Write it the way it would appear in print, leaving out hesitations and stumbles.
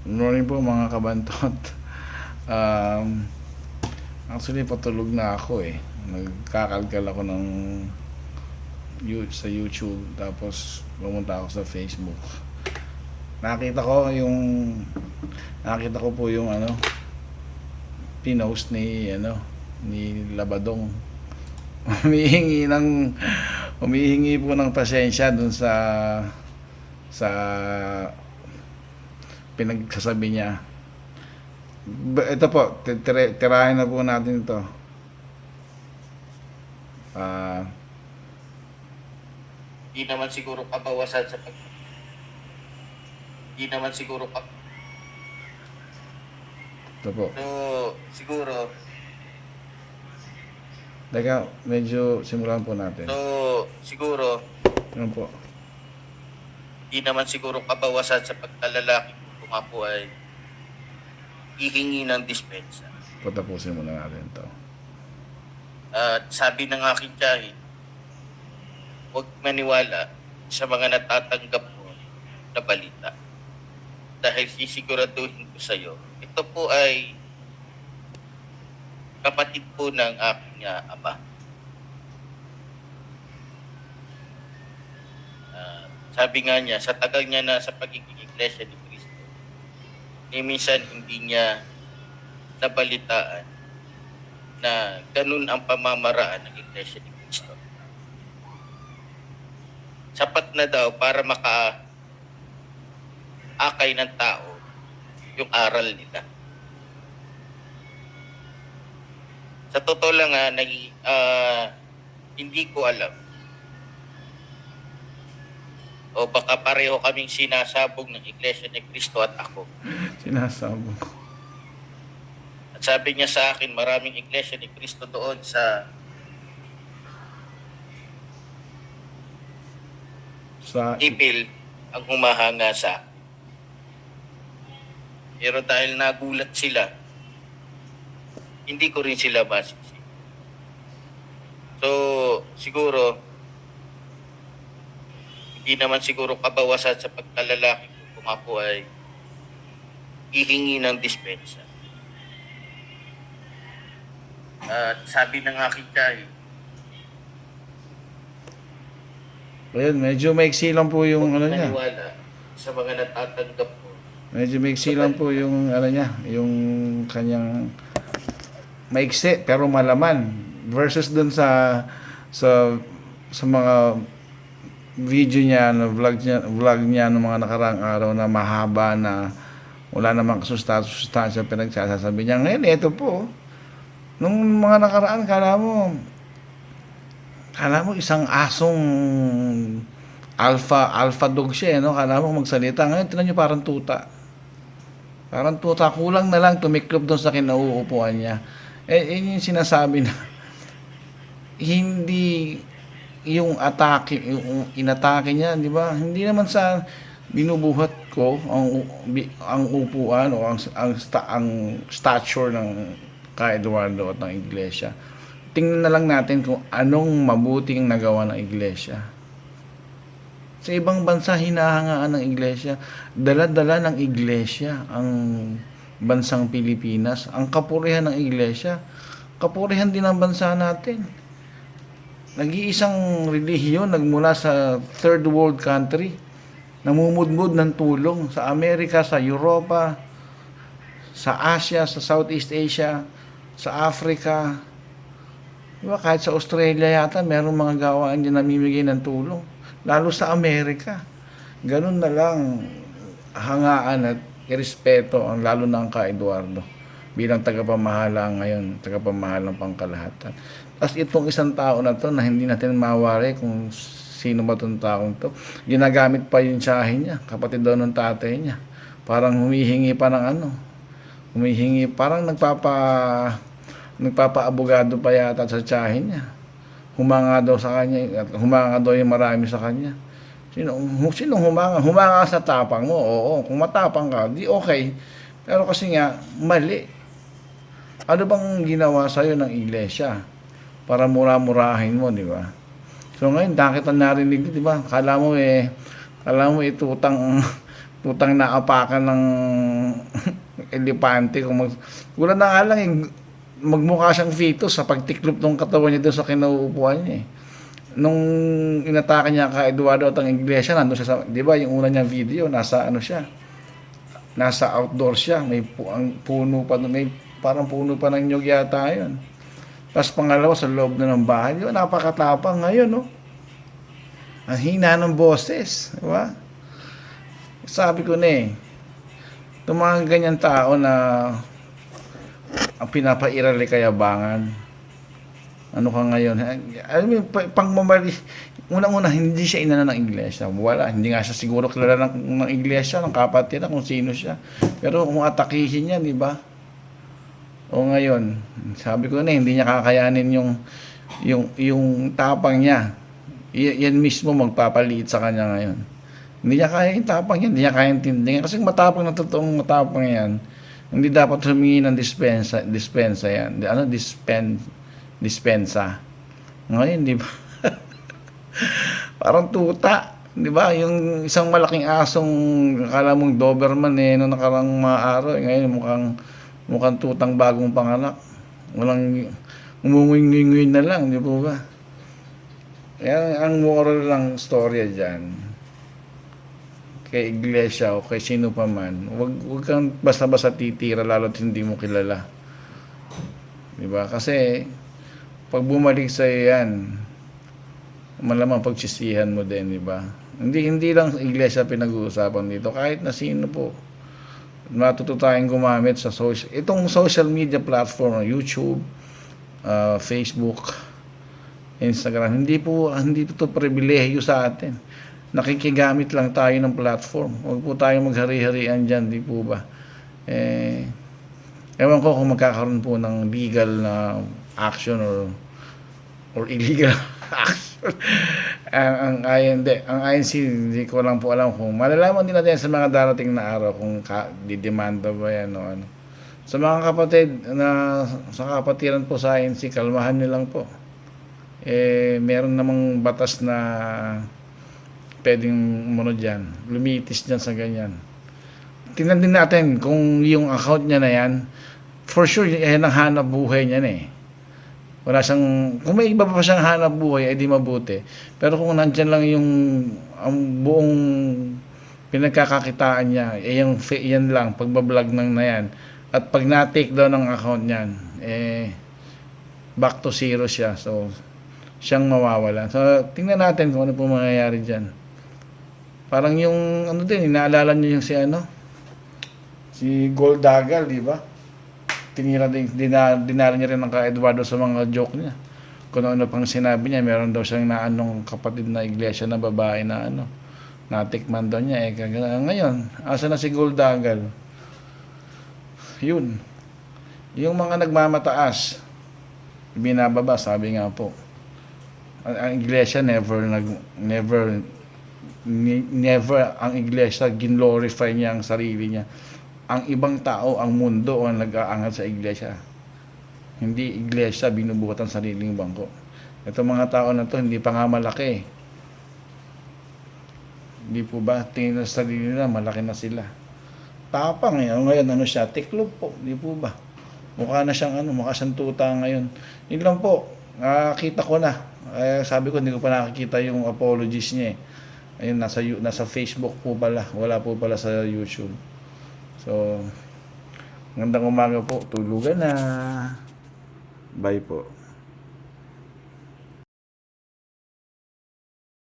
Good morning po mga kabantot. Um, Actually, patulog na ako eh. Nagkakalkal ako sa YouTube, tapos pumunta ako sa Facebook. Nakita ko po yung pinost ni Labadong. Humihingi po ng pasensya dun sa pinagsasabi niya. Ito po, tirahin na po natin ito. Di naman siguro kabawasan sa pag... Di naman siguro Ito po. So, siguro... Teka, medyo simulan po natin. So, siguro... Ano po? Di naman siguro kabawasan sa pagkalalaki kung ako ay hihingi ng dispensa. Patapusin muna natin ito. At sabi ng aking tiyahin, huwag maniwala sa mga natatanggap mo na balita. Dahil sisiguraduhin ko sa iyo, ito po ay kapatid po ng aking ama. Sabi nga niya, sa tagal niya na sa pagiging Iglesia ni Cristo, minsan hindi niya nabalitaan na ganun ang pamamaraan ng Iglesia ni Cristo. Sapat na daw para makaakay ng tao yung aral nila. Sa totoo lang hindi ko alam. O baka pareho kaming sinasabog ng Iglesia ni Cristo at ako. Sinasabog. At sabi niya sa akin, maraming Iglesia ni Cristo doon sa ipil ang humahanga sa akin. Pero dahil nagulat sila, hindi ko rin sila masisi. So, siguro, hindi naman siguro kabawasan sa pagkalalaki ko kung ako ay hihingi ng dispensa. At sabi ng aking tiyahin, Ayun, medyo maiksi lang po yung huwag niya. maniwala sa mga natatanggap mo. Medyo maiksi lang po yung niya, yung kanyang maiksi pero malaman versus dun sa mga video niya, vlog niya ng mga nakaraang araw na mahaba na wala namang sustansya pinagsasabi niya. Ngayon, ito po. Nung mga nakaraan, kala mo isang asong alpha dog siya, no? Kala mo magsalita. Ngayon, tingnan niyo parang tuta. Parang tuta. Kulang na lang tumiklop doon sa kinauupuan niya. Yun yung sinasabi na hindi yung inatake niya, di ba? Hindi naman sa binubuhat ko ang upuan o ang stature ng Ka Eduardo at ng Iglesia. Tingnan na lang natin kung anong mabuting nagawa ng Iglesia. Sa ibang bansa, hinahangaan ng Iglesia. Dala-dala ng Iglesia ang bansang Pilipinas. Ang kapurihan ng Iglesia, kapurihan din ng bansa natin. Nag-iisang relihiyon nagmula sa third world country, namumudmud ng tulong sa Amerika, sa Europa, sa Asia, sa Southeast Asia, sa Africa. Diba, kahit sa Australia yata, merong mga gawaan din namimigay ng tulong. Lalo sa Amerika. Ganun na lang hangaan at irespeto ang lalo na ang Ka Eduardo bilang tagapamahala ngayon, tagapamahalang pangkalahatan. Tapos itong isang tao na to na hindi natin mawari kung sino ba itong taong to, ginagamit pa yung tsahin niya, kapatid daw ng tatay niya. Parang humihingi pa ng humihingi, parang nagpapaabogado pa yata sa tsahin niya. Humanga daw sa kanya, at humanga daw yung marami sa kanya. Sinong humanga? Humanga sa tapang mo, oo. Kung matapang ka, di okay. Pero kasi nga, mali. Ano bang ginawa sa'yo ng Iglesia para mura-murahin mo, di ba? So ngayon, nakita narinig, di ba? Kala mo itutang Putang naapakan ng elepante. Wala na nga lang, magmukha siyang fetus sa pagtiklop ng katawan niya doon sa kinauupuan niya eh. Nung inatake niya ka Eduardo at ang iglesia, nandun siya sa, di ba, yung una niyang video, nasa ano siya, nasa outdoor siya, may ang puno pa, may parang puno pa ng nyug yata yun. Tapos pangalawa, sa loob na ng bahay, yun, napakatapang ngayon, no? Ang hina ng boses, di ba? Sabi ko na eh, itong mga ganyan tao na ang pinapairal ay kayabangan. Ano ka ngayon? Alam mo, pangmamali. Unang-una, hindi siya inano ng iglesia. Wala. Hindi nga siya siguro kilala ng iglesia, ng kapatid, kung sino siya. Pero kung atakihin niya, di ba? O ngayon, sabi ko na, hindi niya kakayanin yung tapang niya. Yan mismo magpapaliit sa kanya ngayon. Hindi niya kaya yung tapang yan. Hindi niya kaya intindihan. Kasi matapang na totoong matapang yan. Hindi dapat humingi ng dispensa yan. Dispensa. Ngayon, di ba? Parang tuta. Di ba? Yung isang malaking asong akala mong Doberman noong nakarang mga araw. Ngayon, mukhang tutang bagong panganak. Walang umunguy-nguy na lang. Di ba? Kaya ang moral lang storya dyan, kay iglesia o kay sino pa man, wag kang basta-basta titira lalo't hindi mo kilala. Di ba? Kasi pag bumalik sa yan, malamang pagsisihan mo din, di ba? Hindi lang iglesia pinag-uusapan dito, kahit na sino po. Matuto tayong gumamit sa itong social media platform, YouTube, Facebook, Instagram. Hindi to pribilehiyo sa atin. Nakikigamit lang tayo ng platform. Huwag po tayong maghari-harian dyan, di po ba? Ewan ko kung magkakaroon po ng legal na action or illegal action. ang INC, hindi ko lang po alam kung malalaman din natin sa mga darating na araw kung didemanda ba yan o ano. Sa mga kapatid sa kapatiran po sa INC, kalmahan nyo lang po. Meron namang batas na pwedeng dyan, lumitis dyan sa ganyan. Tingnan din natin kung yung account niya na yan, for sure, yan ang hanap buhay niya na eh. Wala siyang, kung may iba pa siyang hanap buhay, ay di mabuti. Pero kung nandyan lang ang buong pinagkakakitaan niya, yan lang, pagbablog ng na yan. At pag na-take down ang account niyan, back to zero siya. So, siyang mawawala. So, tingnan natin kung ano po mangyayari dyan. Parang yung, inaalala niyo yung si Goldagal, di ba? Dinala niya rin ng ka Eduardo sa mga joke niya. Kung ano pang sinabi niya, meron daw siyang naanong kapatid na iglesia na babae na natikman daw niya. Ngayon, asa na si Goldagal? Yun. Yung mga nagmamataas, binababa, sabi nga po. Ang iglesia never ang iglesia ginglorify niya ang sarili niya. Ang ibang tao, ang mundo ang nag-aangat sa iglesia. Hindi iglesia binubuhat ang sariling bangko. Ito mga tao na to hindi pa nga malaki. Hindi po ba tingin sa sarili nila malaki na sila. Tapang ngayon siya, tiklop po, hindi po ba? Mukha na siyang mukha siyang tuta ngayon. Yun lang po. Kita ko na. Sabi ko hindi ko pa nakikita yung apologies niya eh. Ayun, nasa Facebook po pala. Wala po pala sa YouTube. So, magandang umaga po. Tulugan na. Bye po.